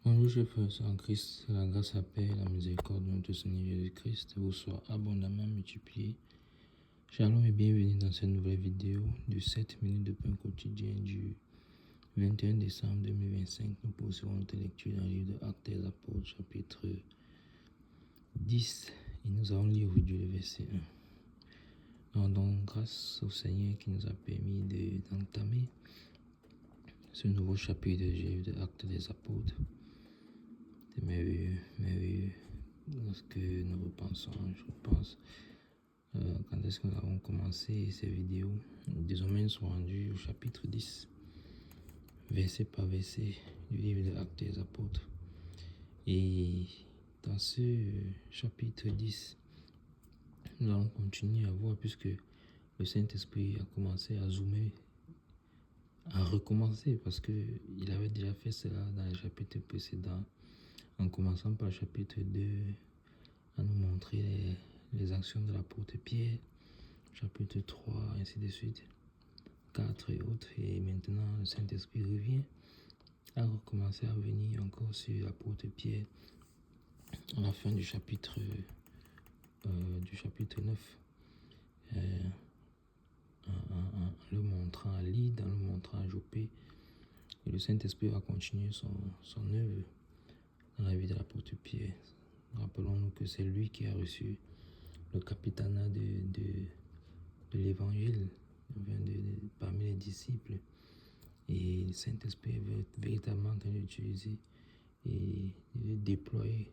Bonjour, chers frères en Christ, la grâce, la paix et la miséricorde de notre Seigneur Jésus-Christ vous soit abondamment multipliée. Shalom et bienvenue dans cette nouvelle vidéo de 7 minutes de pain quotidien du 21 décembre 2025. Nous poursuivons notre lecture dans le livre de Actes des Apôtres, chapitre 10, et nous allons lire aujourd'hui le verset 1. Rendons grâce au Seigneur qui nous a permis d'entamer ce nouveau chapitre du livre de Actes des Apôtres. C'est merveilleux. Lorsque nous repensons, je pense, quand est-ce que nous avons commencé ces vidéos. Désormais, nous sommes rendus au chapitre 10, verset par verset du livre de Actes des Apôtres. Et dans ce chapitre 10, nous allons continuer à voir, puisque le Saint-Esprit a commencé à zoomer, à recommencer, parce qu'il avait déjà fait cela dans les chapitres précédents, en commençant par le chapitre 2, à nous montrer les actions de l'apôtre Pierre, chapitre 3, ainsi de suite, 4 et autres. Et maintenant, le Saint-Esprit revient à recommencer à venir encore sur l'apôtre Pierre à la fin du chapitre 9, en le montrant à Lydde, en le montrant à Joppé. Et le Saint-Esprit va continuer son œuvre dans la vie de l'apôtre Pierre. Rappelons-nous que c'est lui qui a reçu le capitanat de l'évangile parmi les disciples. Et le Saint-Esprit veut véritablement l'utiliser et le déployer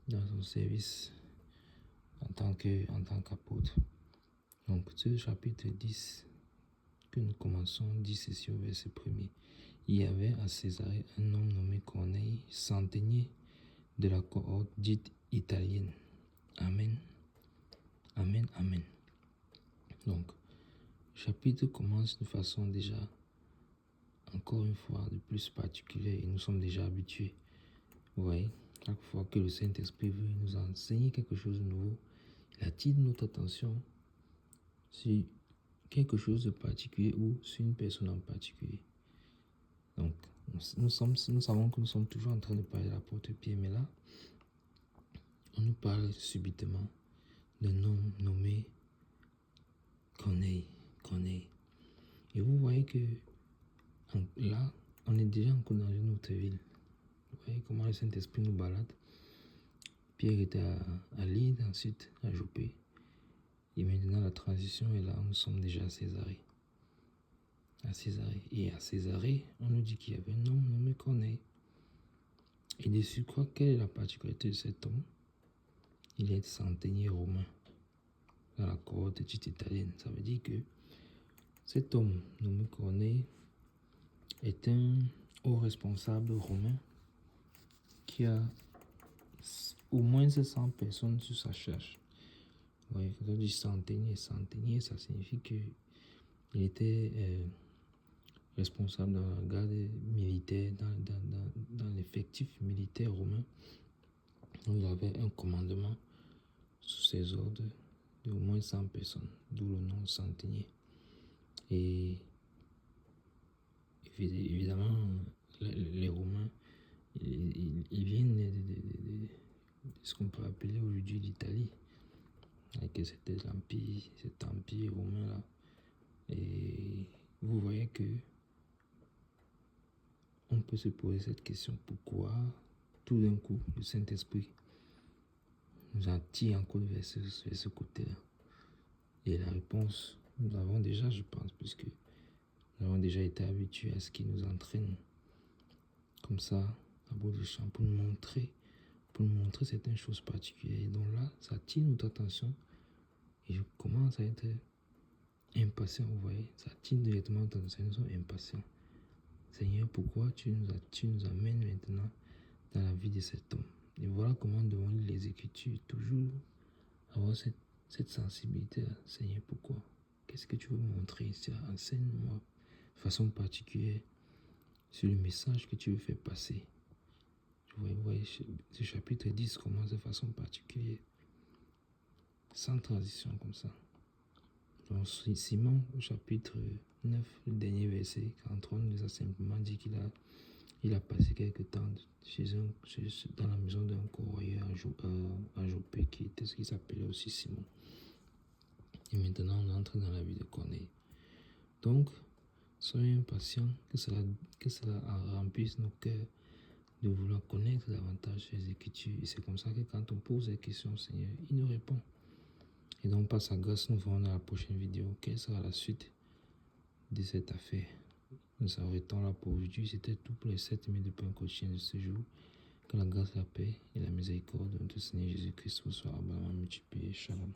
dans son service en tant qu'apôtre. Donc, ce chapitre 10 que nous commençons dit ceci au verset 1er. Il y avait à Césarée un homme nommé Corneille, centenier de la cohorte dite italienne. Amen. Amen. Amen. Donc, le chapitre commence de façon déjà, encore une fois, de plus particulière, et nous sommes déjà habitués. Vous voyez, chaque fois que le Saint-Esprit veut nous enseigner quelque chose de nouveau, il attire notre attention sur quelque chose de particulier ou sur une personne en particulier. Donc, nous savons que nous sommes toujours en train de parler de l'apôtre Pierre, mais là, on nous parle subitement d'un homme nommé Corneille. Et vous voyez que là, on est déjà encore dans une autre ville. Vous voyez comment le Saint-Esprit nous balade. Pierre était à Lydde, ensuite à Joppé. Et maintenant, la transition est là, nous sommes déjà à Césarée. Et à Césarée, on nous dit qu'il y avait un homme nommé Corneille. Et de surcroît, quelle est la particularité de cet homme? Il est centenier romain dans la cohorte dite italienne. Ça veut dire que cet homme nommé Corneille est un haut responsable romain qui a au moins 100 personnes sur sa charge. Ouais, quand on dit centenier, ça signifie qu'il était responsable de la garde militaire, dans l'effectif militaire romain. Il avait un commandement sous ses ordres de au moins 100 personnes, d'où le nom centenier. Et évidemment, les Romains, ils viennent de ce qu'on peut appeler aujourd'hui l'Italie, avec cet empire romain là. Et vous voyez que on peut se poser cette question: pourquoi tout d'un coup le Saint-Esprit nous attire encore vers ce côté-là? Et la réponse, nous l'avons déjà, je pense, puisque nous avons déjà été habitués à ce qui nous entraîne comme ça à bout de champ pour nous montrer certaines choses particulières. Et donc là, ça attire notre attention et je commence à être impatient. Vous voyez, ça attire directement notre attention. Nous sommes impatients. Seigneur, pourquoi tu nous amènes maintenant dans la vie de cet homme? Et voilà comment nous devons lire les Écritures, toujours avoir cette sensibilité-là. Seigneur, pourquoi? Qu'est-ce que tu veux me montrer ici? Enseigne-moi de façon particulière sur le message que tu veux faire passer. Vous voyez, ce chapitre 10 commence de façon particulière, sans transition comme ça. Donc, Simon, au chapitre 9, le dernier verset, 43, nous a simplement dit qu'il a Il a passé quelques temps dans la maison d'un courrier à Joppé qui s'appelait aussi Simon. Et maintenant, on entre dans la vie de Corneille. Donc, soyons patients, que cela remplisse nos cœurs de vouloir connaître davantage les Écritures. Et c'est comme ça que quand on pose des questions au Seigneur, il nous répond. Et donc, par sa grâce, nous verrons dans la prochaine vidéo quelle sera la suite de cette affaire. Nous arrêtons là pour aujourd'hui. C'était tout pour les 7 minutes de pain quotidien de ce jour. Que la grâce, la paix et la miséricorde de notre Seigneur Jésus-Christ vous soient abondamment multipliées. Shalom.